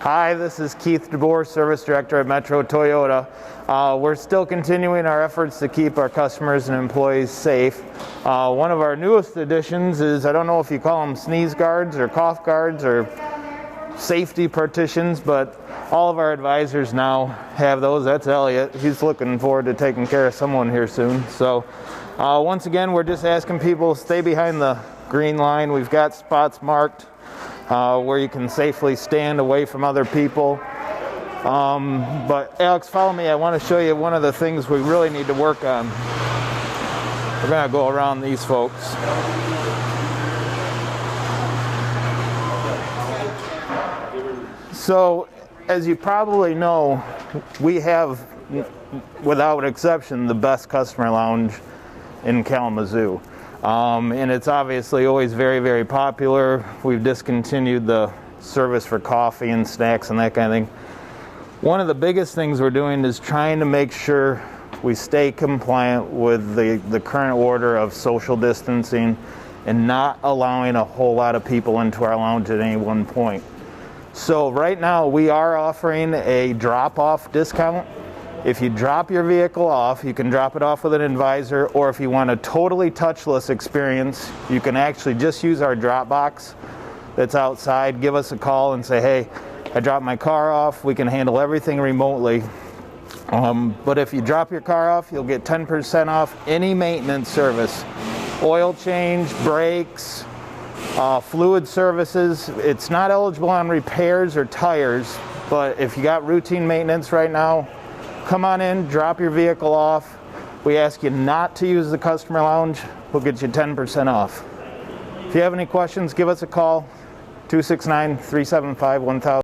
Hi, this is Keith DeBoer, Service Director at Metro Toyota. We're still continuing our efforts to keep our customers and employees safe. One of our newest additions is, I don't know if you call them sneeze guards or cough guards or safety partitions, but all of our advisors now have those. That's Elliot. He's looking forward to taking care of someone here soon. So once again, we're just asking people to stay behind the green line. We've got spots marked where you can safely stand away from other people. But Alex, follow me. I want to show you one of the things we really need to work on. We're going to go around these folks. So, as you probably know, we have, without exception, the best customer lounge in Kalamazoo. And it's obviously always very, very popular. We've discontinued the service for coffee and snacks and that kind of thing. One of the biggest things we're doing is trying to make sure we stay compliant with the current order of social distancing and not allowing a whole lot of people into our lounge at any one point. So right now we are offering a drop-off discount. If you drop your vehicle off, you can drop it off with an advisor, or if you want a totally touchless experience, you can actually just use our drop box that's outside. Give us a call and say, hey, I dropped my car off. We can handle everything remotely. But if you drop your car off, you'll get 10% off any maintenance service. Oil change, brakes, fluid services. It's not eligible on repairs or tires, but if you got routine maintenance right now, come on in, drop your vehicle off. We ask you not to use the customer lounge. We'll get you 10% off. If you have any questions, give us a call, 269-375-1000.